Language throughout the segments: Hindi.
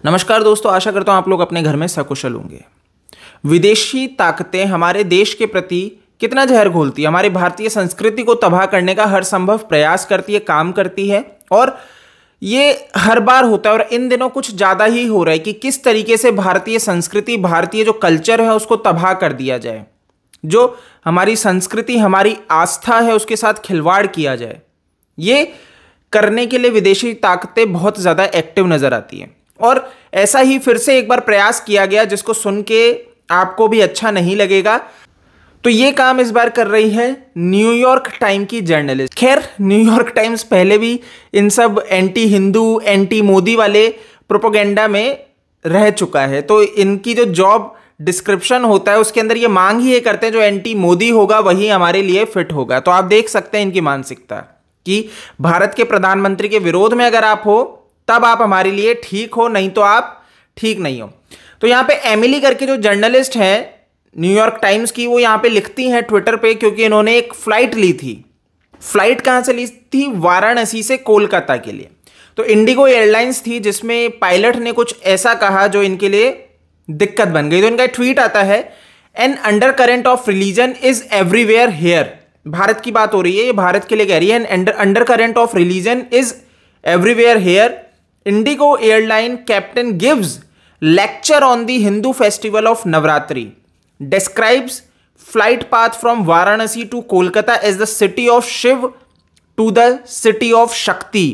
नमस्कार दोस्तों, आशा करता हूँ आप लोग अपने घर में सकुशल होंगे। विदेशी ताकतें हमारे देश के प्रति कितना जहर घोलती है, हमारी भारतीय संस्कृति को तबाह करने का हर संभव प्रयास करती है, काम करती है। और ये हर बार होता है और इन दिनों कुछ ज़्यादा ही हो रहा है कि किस तरीके से भारतीय संस्कृति, भारतीय जो कल्चर है उसको तबाह कर दिया जाए, जो हमारी संस्कृति, हमारी आस्था है उसके साथ खिलवाड़ किया जाए। ये करने के लिए विदेशी ताकतें बहुत ज़्यादा एक्टिव नज़र आती हैं और ऐसा ही फिर से एक बार प्रयास किया गया जिसको सुन के आपको भी अच्छा नहीं लगेगा। तो ये काम इस बार कर रही है न्यूयॉर्क टाइम की जर्नलिस्ट। खैर, न्यूयॉर्क टाइम्स पहले भी इन सब एंटी हिंदू, एंटी मोदी वाले प्रोपेगेंडा में रह चुका है। तो इनकी जो जॉब डिस्क्रिप्शन होता है उसके अंदर ये मांग ही ये करते हैं जो एंटी मोदी होगा वही हमारे लिए फिट होगा। तो आप देख सकते हैं इनकी मानसिकता कि भारत के प्रधानमंत्री के विरोध में अगर आप हो तब आप हमारे लिए ठीक हो, नहीं तो आप ठीक नहीं हो। तो यहाँ पे एमिली करके जो जर्नलिस्ट है न्यूयॉर्क टाइम्स की, वो यहाँ पे लिखती हैं ट्विटर पे, क्योंकि इन्होंने एक फ्लाइट ली थी। फ्लाइट कहाँ से ली थी? वाराणसी से कोलकाता के लिए। तो इंडिगो एयरलाइंस थी जिसमें पायलट ने कुछ ऐसा कहा जो इनके लिए दिक्कत बन गई। तो इनका ट्वीट आता है, an undercurrent of religion is everywhere here. Bharat की बात हो रही है, ये भारत के लिए कह रही है। An undercurrent of religion is everywhere here. Indigo airline captain gives lecture on the Hindu festival of Navratri, describes flight path from Varanasi to Kolkata as the city of Shiv to the city of Shakti.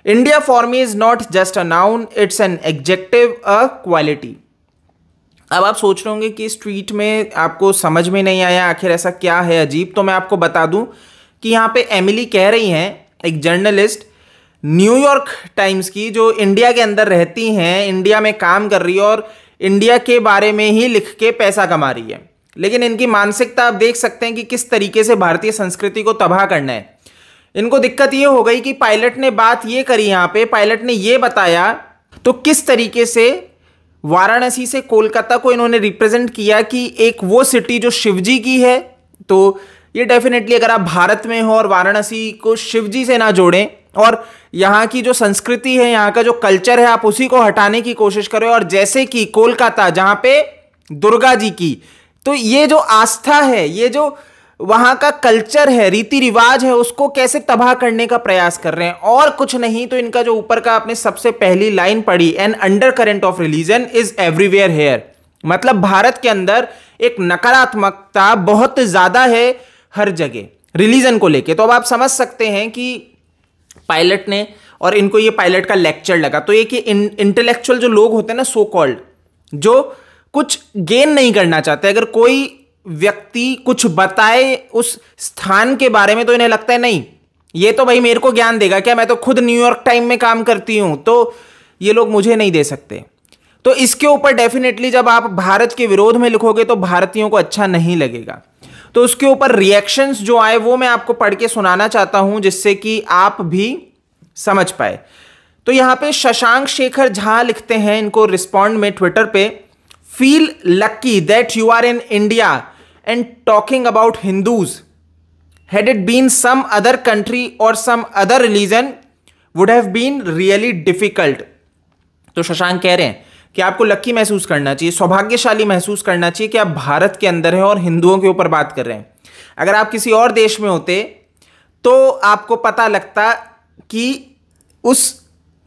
India for me is not just a noun, it's an adjective, a quality. अब आप सोच रहे होंगे कि इस ट्वीट में आपको समझ में नहीं आया, आखिर ऐसा क्या है अजीब। तो मैं आपको बता दूं कि यहाँ पे एमिली कह रही हैं, एक जर्नलिस्ट न्यूयॉर्क टाइम्स की, जो इंडिया के अंदर रहती हैं, इंडिया में काम कर रही है और इंडिया के बारे में ही लिख के पैसा कमा रही है। लेकिन इनकी मानसिकता आप देख सकते हैं कि किस तरीके से भारतीय संस्कृति को तबाह करना है। इनको दिक्कत ये हो गई कि पायलट ने बात ये करी, यहाँ पे पायलट ने ये बताया, तो किस तरीके से वाराणसी से कोलकाता को इन्होंने रिप्रेजेंट किया कि एक वो सिटी जो शिवजी की है। तो ये डेफिनेटली अगर आप भारत में हो और वाराणसी को शिवजी से ना जोड़ें और यहाँ की जो संस्कृति है, यहाँ का जो कल्चर है, आप उसी को हटाने की कोशिश करें, और जैसे कि कोलकाता जहाँ पे दुर्गा जी की, तो ये जो आस्था है, ये जो वहाँ का कल्चर है, रीति रिवाज है, उसको कैसे तबाह करने का प्रयास कर रहे हैं। और कुछ नहीं तो इनका जो ऊपर का आपने सबसे पहली लाइन पढ़ी, an undercurrent of religion is everywhere here, मतलब भारत के अंदर एक नकारात्मकता बहुत ज्यादा है हर जगह रिलीजन को लेके। तो अब आप समझ सकते हैं कि पायलट ने, और इनको ये पायलट का लेक्चर लगा। तो एक इंटेलेक्चुअल जो लोग होते हैं ना, सो कॉल्ड, जो कुछ गेन नहीं करना चाहते, अगर कोई व्यक्ति कुछ बताए उस स्थान के बारे में तो इन्हें लगता है नहीं, ये तो भाई मेरे को ज्ञान देगा क्या, मैं तो खुद न्यूयॉर्क टाइम में काम करती हूं, तो ये लोग मुझे नहीं दे सकते। तो इसके ऊपर डेफिनेटली जब आप भारत के विरोध में लिखोगे तो भारतीयों को अच्छा नहीं लगेगा। तो उसके ऊपर रिएक्शंस जो आए वो मैं आपको पढ़ के सुनाना चाहता हूं जिससे कि आप भी समझ पाए। तो यहां पे शशांक शेखर झा लिखते हैं इनको रिस्पॉन्ड में ट्विटर पे, feel lucky that you are in India and talking about Hindus, had it been some other country or some other religion would have been really difficult. तो शशांक कह रहे हैं कि आपको लकी महसूस करना चाहिए, सौभाग्यशाली महसूस करना चाहिए कि आप भारत के अंदर हैं और हिंदुओं के ऊपर बात कर रहे हैं। अगर आप किसी और देश में होते तो आपको पता लगता कि उस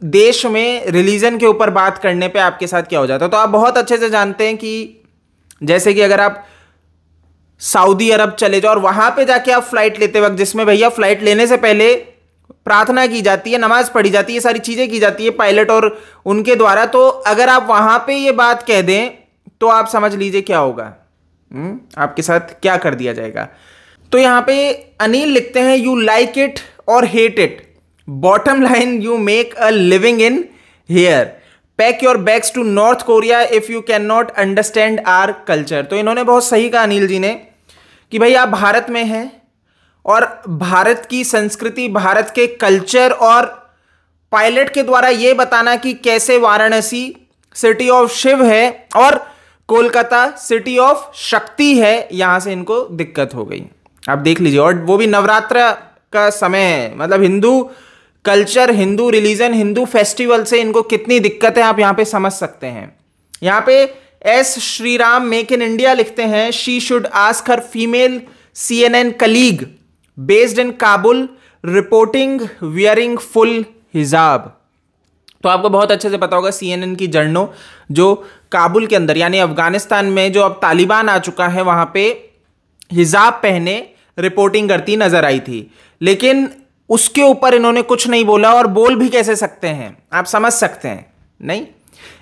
देश में रिलीजन के ऊपर बात करने पे आपके साथ क्या हो जाता। तो आप बहुत अच्छे से जानते हैं कि जैसे कि अगर आप सऊदी अरब चले जाओ और वहां पे जाके आप फ्लाइट लेते वक्त, जिसमें भैया फ्लाइट लेने से पहले प्रार्थना की जाती है, नमाज पढ़ी जाती है, सारी चीजें की जाती है पायलट और उनके द्वारा, तो अगर आप वहां पे ये बात कह दें तो आप समझ लीजिए क्या होगा, आपके साथ क्या कर दिया जाएगा। तो यहां पे अनिल लिखते हैं, यू लाइक इट और hate it, bottom line you make a living in here, pack your bags to North Korea if you can not understand our culture. तो इन्होंने बहुत सही कहा अनिल जी ने कि भाई आप भारत में हैं और भारत की संस्कृति, भारत के कल्चर और पायलट के द्वारा यह बताना कि कैसे वाराणसी सिटी ऑफ शिव है और कोलकाता सिटी ऑफ शक्ति है, यहां से इनको दिक्कत हो गई। आप देख लीजिए, और वो भी नवरात्र का समय है, मतलब Hindu culture, Hindu religion, Hindu festival से इनको कितनी दिक्कत है आप यहां पे समझ सकते हैं। यहां पे S Shriram make in India लिखते हैं, she should ask her female CNN colleague based in Kabul reporting wearing full हिजाब। तो आपको बहुत अच्छे से पता होगा CNN की जर्नो जो काबुल के अंदर यानी अफगानिस्तान में जो अब तालिबान आ चुका है वहां पे हिजाब पहने रिपोर्टिंग करती नजर आई थी, लेकिन उसके ऊपर इन्होंने कुछ नहीं बोला, और बोल भी कैसे सकते हैं आप समझ सकते हैं नहीं।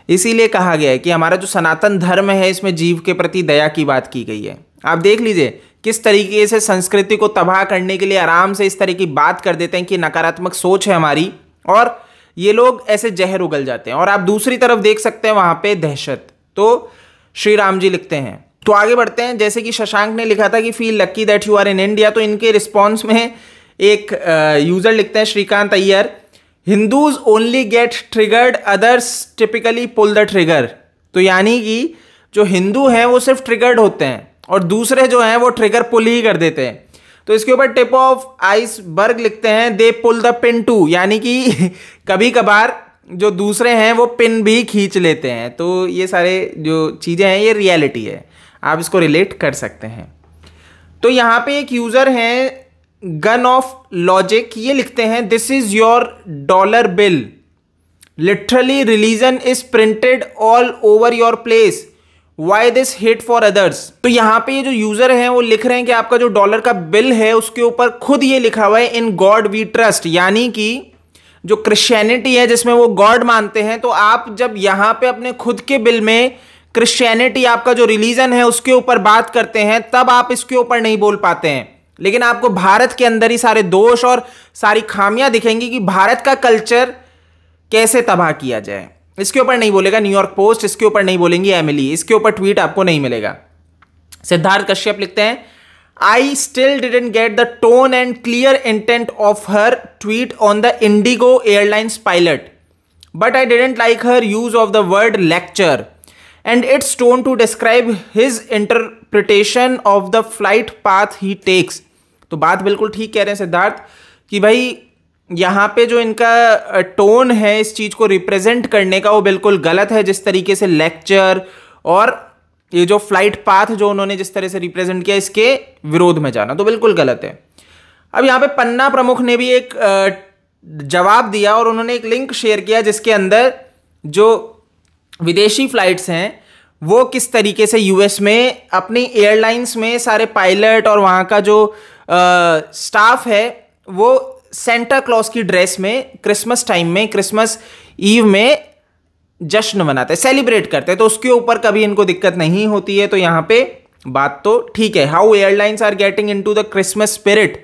इसीलिए कहा गया है कि हमारा जो सनातन धर्म है इसमें जीव के प्रति दया की बात की गई है। आप देख लीजिए किस तरीके से संस्कृति को तबाह करने के लिए आराम से इस तरह की बात कर देते हैं कि नकारात्मक सोच है हमारी, और ये लोग ऐसे जहर उगल जाते हैं। और आप दूसरी तरफ देख सकते हैं वहां पे दहशत। तो श्री राम जी लिखते हैं, तो आगे बढ़ते हैं। जैसे कि शशांक ने लिखा था कि feel lucky that you are in India, तो इनके रिस्पॉन्स में एक यूजर लिखते हैं Srikanth Iyer, Hindus only get triggered, others typically pull the trigger. तो यानी कि जो हिंदू हैं वो सिर्फ ट्रिगर्ड होते हैं और दूसरे जो हैं वो ट्रिगर पुल ही कर देते हैं। तो इसके ऊपर टिप ऑफ आइसबर्ग लिखते हैं, दे पुल द पिन टू, यानी कि कभी कभार जो दूसरे हैं वो पिन भी खींच लेते हैं। तो ये सारे जो चीज़ें हैं ये रियलिटी है, आप इसको रिलेट कर सकते हैं। तो यहाँ पे एक यूज़र हैं गन ऑफ लॉजिक, ये लिखते हैं, this is your dollar bill, literally religion is printed all over your place, why this hate for others. तो यहाँ पे ये जो यूजर हैं वो लिख रहे हैं कि आपका जो डॉलर का बिल है उसके ऊपर खुद ये लिखा हुआ है इन गॉड वी ट्रस्ट, यानी कि जो क्रिश्चियनिटी है जिसमें वो गॉड मानते हैं, तो आप जब यहाँ पे अपने खुद के बिल में क्रिश्चियनिटी आपका जो रिलीजन है उसके ऊपर बात करते हैं तब आप इसके ऊपर नहीं बोल पाते हैं। लेकिन आपको भारत के अंदर ही सारे दोष और सारी खामियां दिखेंगी कि भारत का कल्चर कैसे तबाह किया जाए। इसके ऊपर नहीं बोलेगा न्यूयॉर्क पोस्ट, इसके ऊपर नहीं बोलेंगी एमिली, इसके ऊपर ट्वीट आपको नहीं मिलेगा। सिद्धार्थ कश्यप लिखते हैं, I still didn't get the tone and clear intent of her tweet on the Indigo airlines pilot, but I didn't like her use of the word lecture and its tone to describe his interpretation of the flight path he takes। तो बात बिल्कुल ठीक कह रहे हैं सिद्धार्थ कि भाई यहाँ पे जो इनका टोन है इस चीज़ को रिप्रेजेंट करने का वो बिल्कुल गलत है। जिस तरीके से लेक्चर और ये जो फ्लाइट पाथ जो उन्होंने जिस तरह से रिप्रेजेंट किया इसके विरोध में जाना तो बिल्कुल गलत है। अब यहाँ पे पन्ना प्रमुख ने भी एक जवाब दिया और उन्होंने एक लिंक शेयर किया जिसके अंदर जो विदेशी फ्लाइट्स हैं वो किस तरीके से यूएस में अपनी एयरलाइंस में सारे पायलट और वहाँ का जो स्टाफ है वो सेंटा क्लॉज की ड्रेस में क्रिसमस टाइम में क्रिसमस ईव में जश्न मनाते हैं, सेलिब्रेट करते हैं। तो उसके ऊपर कभी इनको दिक्कत नहीं होती है। तो यहाँ पे बात तो ठीक है, how airlines are getting into the Christmas spirit,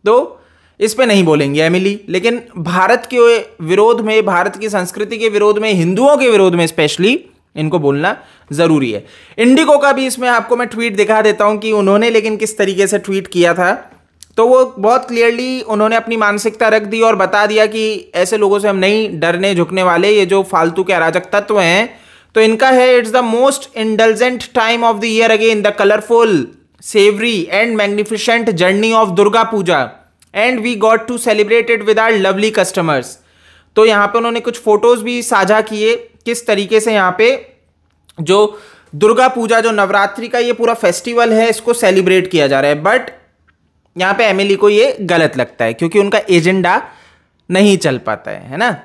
तो इस पे नहीं बोलेंगे एमिली। लेकिन भारत के विरोध में, भारत की संस्कृति के विरोध में, हिंदुओं के विरोध में स्पेशली इनको बोलना जरूरी है। इंडिगो का भी इसमें आपको मैं ट्वीट दिखा देता हूं कि उन्होंने लेकिन किस तरीके से ट्वीट किया था। तो वो बहुत क्लियरली उन्होंने अपनी मानसिकता रख दी और बता दिया कि ऐसे लोगों से हम नहीं डरने झुकने वाले, ये जो फालतू के अराजक तत्व हैं। तो इनका है, it's the most indulgent time of the year again, the colourful savoury and magnificent journey of Durga Puja and we got to celebrate it with our lovely customers. तो यहाँ पे उन्होंने कुछ फोटोज भी साझा किए किस तरीके से यहाँ पे जो दुर्गा पूजा जो नवरात्रि का ये पूरा फेस्टिवल है इसको सेलिब्रेट किया जा रहा है। बट यहाँ पे एमिली को ये गलत लगता है क्योंकि उनका एजेंडा नहीं चल पाता है ना।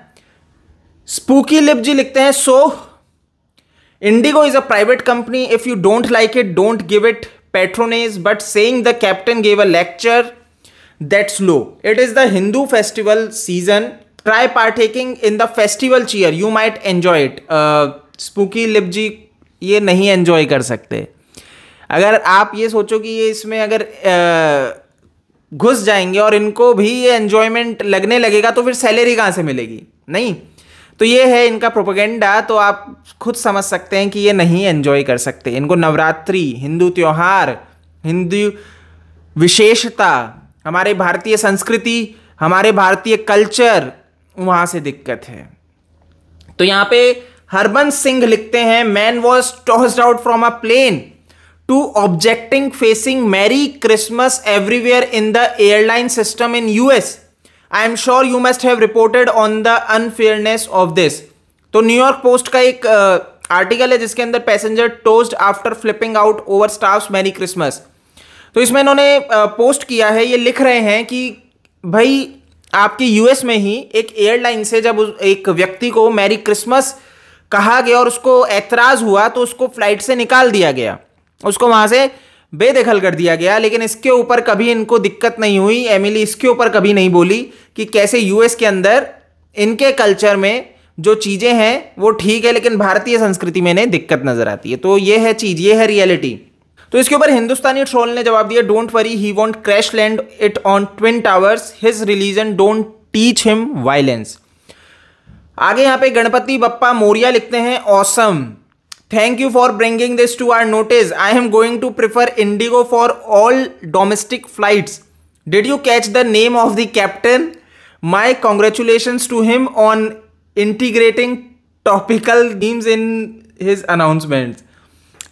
स्पूकी लिप जी लिखते हैं, so IndiGo is a private company, if you don't like it don't give it patronage, but saying the captain gave a lecture that's low. It is the Hindu festival season. Try partaking in the festival cheer. You might enjoy it. Spooky Lip जी ये नहीं एंजॉय कर सकते। अगर आप ये सोचो कि ये इसमें अगर घुस जाएंगे और इनको भी ये एंजॉयमेंट लगने लगेगा तो फिर सैलरी कहाँ से मिलेगी? नहीं। तो ये है इनका प्रोपेगेंडा। तो आप खुद समझ सकते हैं कि ये नहीं एंजॉय कर सकते। इनको नवरात्रि, हिंदू त्योहार, हिंदू विशेषता, हमारे भारतीय संस्कृति, हमारे भारतीय कल्चर, वहां से दिक्कत है। तो यहां पे हरबंस सिंह लिखते हैं, man was tossed out from a plane to objecting facing merry Christmas everywhere in the airline system in US, I am sure you must have reported on the unfairness of this. तो न्यूयॉर्क पोस्ट का एक आर्टिकल है जिसके अंदर passenger tossed after flipping out over staff's merry Christmas. तो इसमें इन्होंने पोस्ट किया है, ये लिख रहे हैं कि भाई आपके यूएस में ही एक एयरलाइन से जब एक व्यक्ति को मैरी क्रिसमस कहा गया और उसको ऐतराज हुआ तो उसको फ्लाइट से निकाल दिया गया, उसको वहां से बेदखल कर दिया गया। लेकिन इसके ऊपर कभी इनको दिक्कत नहीं हुई। एमिली इसके ऊपर कभी नहीं बोली कि कैसे यूएस के अंदर इनके कल्चर में जो चीजें हैं वो ठीक है, लेकिन भारतीय संस्कृति में इन्हें दिक्कत नजर आती है। तो ये है चीज, ये है रियलिटी। तो इसके ऊपर हिंदुस्तानी ट्रोल ने जवाब दिया, don't worry he won't crash land it on Twin Towers, his religion don't teach him violence. आगे यहां पे गणपति बप्पा मोरिया लिखते हैं, awesome, thank you for bringing this to our notice, I am going to prefer IndiGo for all domestic flights, did you catch the name of the captain, my congratulations to him on integrating topical themes in his announcements.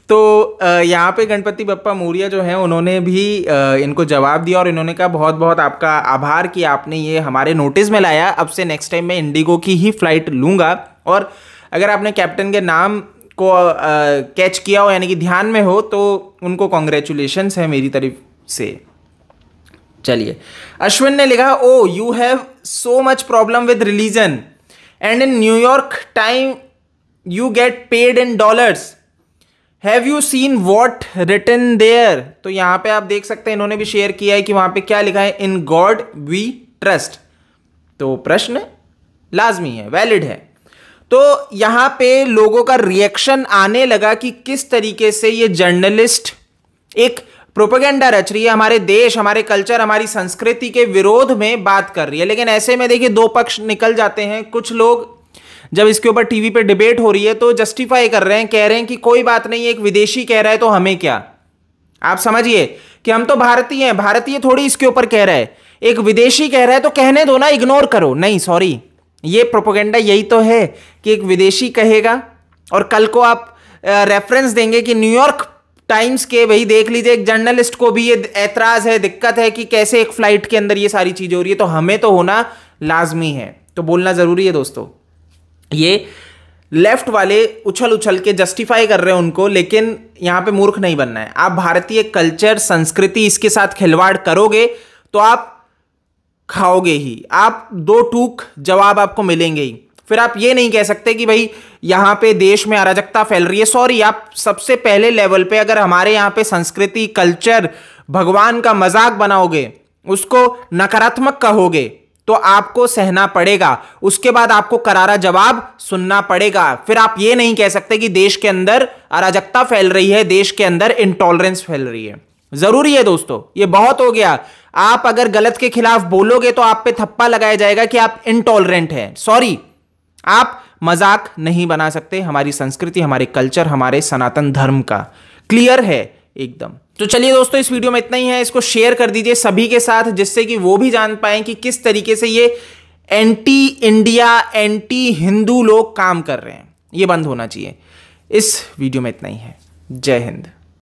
तो यहाँ पे गणपति बप्पा मौर्य जो हैं उन्होंने भी इनको जवाब दिया और इन्होंने कहा बहुत बहुत आपका आभार कि आपने ये हमारे नोटिस में लाया, अब से नेक्स्ट टाइम मैं इंडिगो की ही फ्लाइट लूँगा। और अगर आपने कैप्टन के नाम को कैच किया हो यानी कि ध्यान में हो तो उनको कॉन्ग्रेचुलेशंस है मेरी तरफ से। चलिए, अश्विन ने लिखा, oh you have so much problem with religion and in New York time you get paid in dollars, have you seen what written there. तो यहाँ पे आप देख सकते हैं इन्होंने भी शेयर किया है कि वहाँ पे क्या लिखा है, इन गॉड वी ट्रस्ट। तो प्रश्न लाजमी है, वैलिड है। तो यहाँ पे लोगों का रिएक्शन आने लगा कि किस तरीके से ये जर्नलिस्ट एक प्रोपेगेंडा रच रही है, हमारे देश, हमारे कल्चर, हमारी संस्कृति के विरोध में बात कर रही है। लेकिन ऐसे में देखिए दो पक्ष निकल जाते हैं। कुछ लोग जब इसके ऊपर टीवी पे डिबेट हो रही है तो जस्टिफाई कर रहे हैं, कह रहे हैं कि कोई बात नहीं, एक विदेशी कह रहा है तो हमें क्या। आप समझिए कि हम तो भारतीय हैं, भारतीय थोड़ी इसके ऊपर कह रहा है, एक विदेशी कह रहा है तो कहने दो ना, इग्नोर करो। नहीं, सॉरी, ये प्रोपेगेंडा यही तो है कि एक विदेशी कहेगा और कल को आप रेफरेंस देंगे कि न्यूयॉर्क टाइम्स के, भाई देख लीजिए, एक जर्नलिस्ट को भी ये ऐतराज है, दिक्कत है कि कैसे एक फ्लाइट के अंदर ये सारी चीजें हो रही है, तो हमें तो होना लाजमी है। तो बोलना जरूरी है दोस्तों। ये लेफ्ट वाले उछल उछल के जस्टिफाई कर रहे हैं उनको, लेकिन यहां पे मूर्ख नहीं बनना है। आप भारतीय कल्चर, संस्कृति, इसके साथ खिलवाड़ करोगे तो आप खाओगे ही, आप दो टूक जवाब आपको मिलेंगे ही। फिर आप ये नहीं कह सकते कि भाई यहां पे देश में अराजकता फैल रही है। सॉरी, आप सबसे पहले लेवल पे अगर हमारे यहां पे संस्कृति, कल्चर, भगवान का मजाक बनाओगे, उसको नकारात्मक कहोगे तो आपको सहना पड़ेगा, उसके बाद आपको करारा जवाब सुनना पड़ेगा। फिर आप ये नहीं कह सकते कि देश के अंदर अराजकता फैल रही है, देश के अंदर इंटॉलरेंस फैल रही है। जरूरी है दोस्तों, ये बहुत हो गया। आप अगर गलत के खिलाफ बोलोगे तो आप पे थप्पा लगाया जाएगा कि आप इंटॉलरेंट हैं। सॉरी, आप मजाक नहीं बना सकते हमारी संस्कृति, हमारे कल्चर, हमारे सनातन धर्म का। क्लियर है एकदम। तो चलिए दोस्तों, इस वीडियो में इतना ही है। इसको शेयर कर दीजिए सभी के साथ, जिससे कि वो भी जान पाएं कि किस तरीके से ये एंटी इंडिया, एंटी हिंदू लोग काम कर रहे हैं। ये बंद होना चाहिए। इस वीडियो में इतना ही है। जय हिंद।